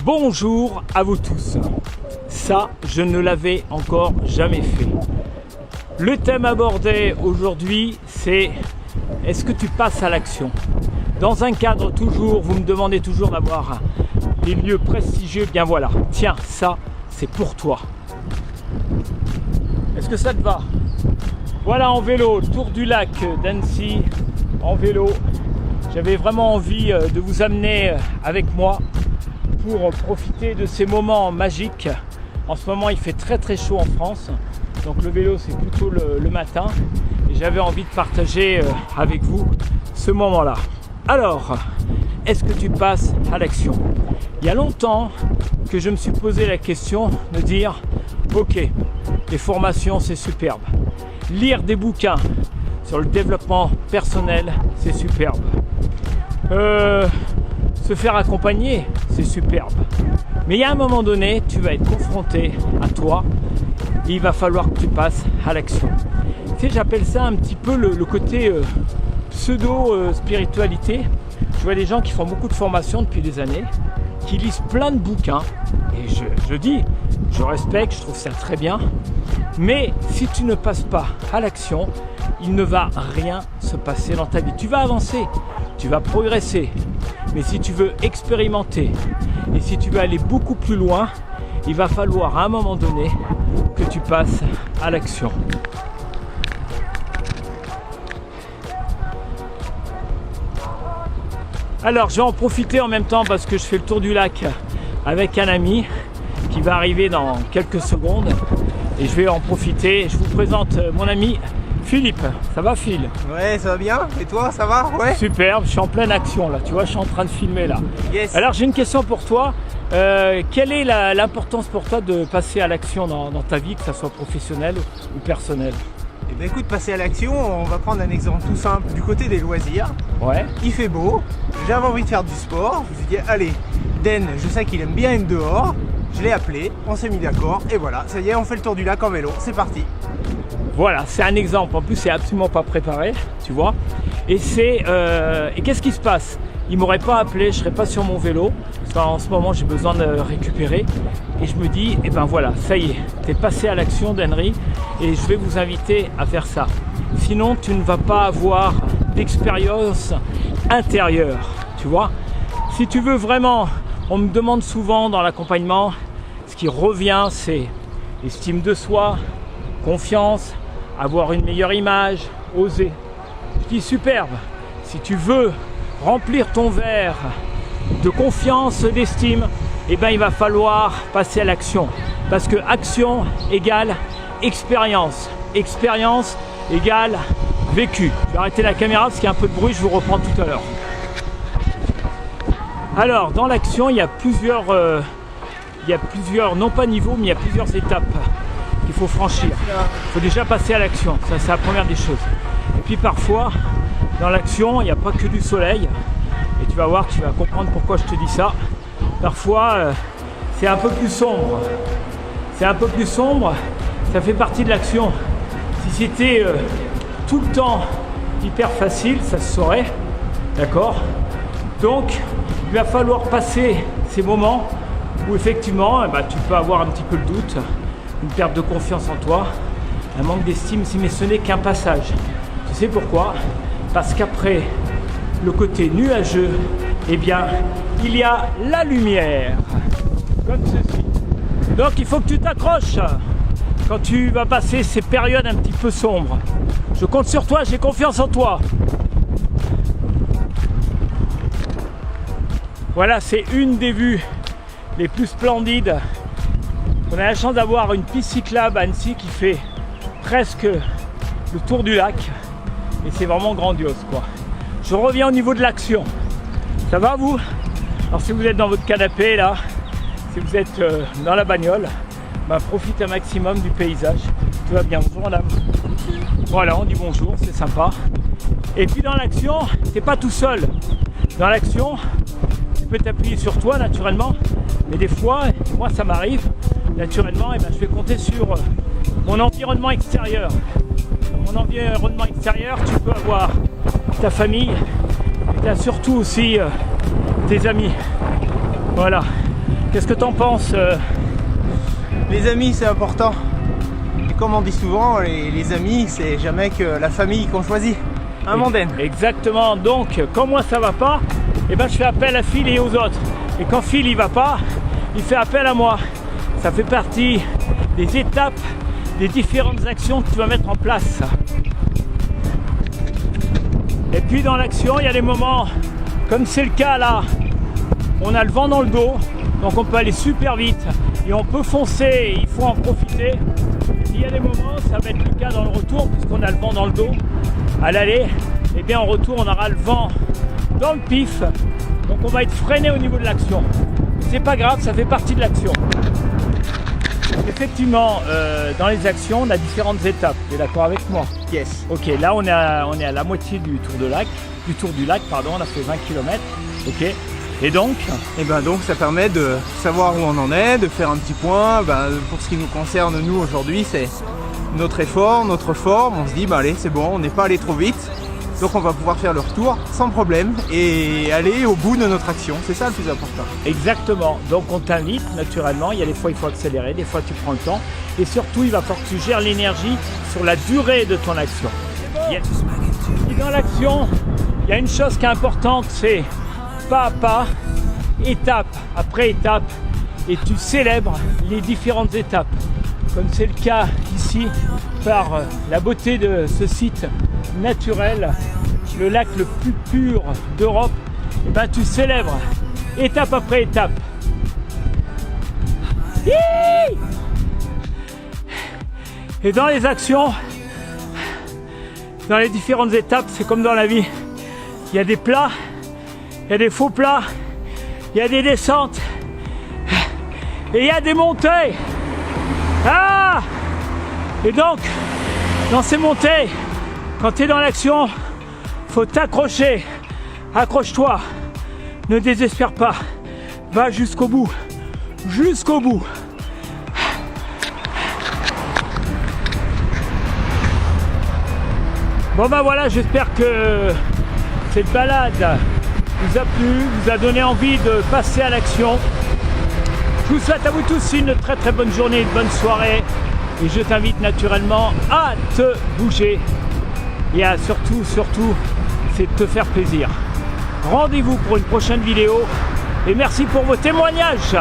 Bonjour à vous tous. Ça, je ne l'avais encore jamais fait. Le thème abordé aujourd'hui, c'est est-ce que tu passes à l'action? Dans un cadre toujours, vous me demandez toujours d'avoir des lieux prestigieux, bien voilà. Tiens, ça, c'est pour toi. Est-ce que ça te va? Voilà, en vélo, tour du lac d'Annecy, en vélo. J'avais vraiment envie de vous amener avec moi pour profiter de ces moments magiques. En ce moment, il fait très très chaud en France, donc le vélo c'est plutôt le matin et j'avais envie de partager avec vous ce moment-là. Alors, est-ce que tu passes à l'action? Il y a longtemps que je me suis posé la question de dire ok, les formations c'est superbe, lire des bouquins sur le développement personnel c'est superbe, se faire accompagner, c'est superbe. Mais il y a un moment donné, tu vas être confronté à toi et il va falloir que tu passes à l'action. Tu sais, j'appelle ça un petit peu le côté pseudo-spiritualité. Je vois des gens qui font beaucoup de formations depuis des années, qui lisent plein de bouquins. Et je dis, je respecte, je trouve ça très bien. Mais si tu ne passes pas à l'action, il ne va rien se passer dans ta vie. Tu vas avancer, tu vas progresser. Mais si tu veux expérimenter et si tu veux aller beaucoup plus loin, il va falloir à un moment donné que tu passes à l'action. Alors je vais en profiter en même temps parce que je fais le tour du lac avec un ami qui va arriver dans quelques secondes et je vais en profiter. Je vous présente mon ami Philippe. Ça va Phil? Ouais, ça va bien. Et toi, ça va? Ouais. Superbe, je suis en pleine action là, tu vois, je suis en train de filmer là. Yes. Alors j'ai une question pour toi. Quelle est l'importance pour toi de passer à l'action dans ta vie, que ça soit professionnel ou personnel? Eh ben écoute, passer à l'action, on va prendre un exemple tout simple du côté des loisirs. Ouais. Il fait beau, j'avais envie de faire du sport. Je me suis dit, allez, Den, je sais qu'il aime bien être dehors. Je l'ai appelé, on s'est mis d'accord et voilà, ça y est, on fait le tour du lac en vélo. C'est parti. Voilà, c'est un exemple. En plus, c'est absolument pas préparé, tu vois. Et et qu'est-ce qui se passe? Il m'aurait pas appelé, je serais pas sur mon vélo. Parce qu'en ce moment, j'ai besoin de récupérer. Et je me dis, eh ben voilà, ça y est, t'es passé à l'action, Denry, et je vais vous inviter à faire ça. Sinon, tu ne vas pas avoir d'expérience intérieure, tu vois. Si tu veux vraiment, on me demande souvent dans l'accompagnement, ce qui revient, c'est estime de soi, confiance, avoir une meilleure image, oser. Je dis superbe, si tu veux remplir ton verre de confiance, d'estime, eh ben il va falloir passer à l'action. Parce que action égale expérience. Expérience égale vécu. Je vais arrêter la caméra parce qu'il y a un peu de bruit, je vous reprends tout à l'heure. Alors, dans l'action, il y a plusieurs, non pas niveaux, mais il y a plusieurs étapes qu'il faut franchir. Il faut déjà passer à l'action, ça c'est la première des choses. Et puis parfois, dans l'action, il n'y a pas que du soleil. Et tu vas voir, tu vas comprendre pourquoi je te dis ça. Parfois, c'est un peu plus sombre. C'est un peu plus sombre, ça fait partie de l'action. Si c'était tout le temps hyper facile, ça se saurait. D'accord? Donc, il va falloir passer ces moments où effectivement, tu peux avoir un petit peu le doute, une perte de confiance en toi, un manque d'estime, mais ce n'est qu'un passage. Tu sais pourquoi? Parce qu'après le côté nuageux, eh bien, il y a la lumière, comme ceci. Donc il faut que tu t'accroches quand tu vas passer ces périodes un petit peu sombres. Je compte sur toi, j'ai confiance en toi. Voilà, c'est une des vues les plus splendides. On a la chance d'avoir une piste cyclable à Annecy qui fait presque le tour du lac et c'est vraiment grandiose quoi. Je reviens au niveau de l'action. Ça va vous? Alors si vous êtes dans votre canapé là, si vous êtes dans la bagnole, profitez un maximum du paysage. Tout va bien, bonjour madame. Voilà, on dit bonjour, c'est sympa. Et puis dans l'action, t'es pas tout seul. Dans l'action, tu peux t'appuyer sur toi naturellement, mais des fois, moi ça m'arrive, naturellement, je vais compter sur mon environnement extérieur. Dans mon environnement extérieur, tu peux avoir ta famille, et tu as surtout aussi tes amis. Voilà. Qu'est-ce que t'en penses Les amis, c'est important. Et comme on dit souvent, les amis, c'est jamais que la famille qu'on choisit. Hein, Mondaine? Exactement. Donc, quand moi ça va pas, eh ben, je fais appel à Phil et aux autres. Et quand Phil il va pas, il fait appel à moi. Ça fait partie des étapes, des différentes actions que tu vas mettre en place. Et puis dans l'action, il y a des moments, comme c'est le cas là, on a le vent dans le dos, donc on peut aller super vite et on peut foncer, il faut en profiter. Il y a des moments, ça va être le cas dans le retour, puisqu'on a le vent dans le dos. À l'aller, et bien en retour, on aura le vent dans le pif, donc on va être freiné au niveau de l'action. C'est pas grave, ça fait partie de l'action. Effectivement, dans les actions, on a différentes étapes. Tu es d'accord avec moi? Yes. Ok, là on est à la moitié du tour du lac, on a fait 20 km. Ok. Et donc donc ça permet de savoir où on en est, de faire un petit point. Pour ce qui nous concerne, nous aujourd'hui, c'est notre effort, notre forme. On se dit, allez, c'est bon, on n'est pas allé trop vite. Donc on va pouvoir faire le retour sans problème et aller au bout de notre action. C'est ça le plus important. Exactement. Donc on t'invite naturellement. Il y a des fois il faut accélérer, des fois tu prends le temps. Et surtout il va falloir que tu gères l'énergie sur la durée de ton action. Yes. Et dans l'action, il y a une chose qui est importante, c'est pas à pas, étape après étape. Et tu célèbres les différentes étapes. Comme c'est le cas ici, par la beauté de ce site naturel, le lac le plus pur d'Europe, et tu célèbres étape après étape. Et dans les actions, dans les différentes étapes, c'est comme dans la vie. Il y a des plats, il y a des faux plats, il y a des descentes et il y a des montées. Et donc, dans ces montées, quand tu es dans l'action, faut t'accrocher. Accroche-toi. Ne désespère pas. Va jusqu'au bout. Jusqu'au bout. Bon voilà, j'espère que cette balade vous a plu, vous a donné envie de passer à l'action. Je vous souhaite à vous tous une très très bonne journée, une bonne soirée. Et je t'invite naturellement à te bouger. Et à surtout, c'est de te faire plaisir. Rendez-vous pour une prochaine vidéo. Et merci pour vos témoignages.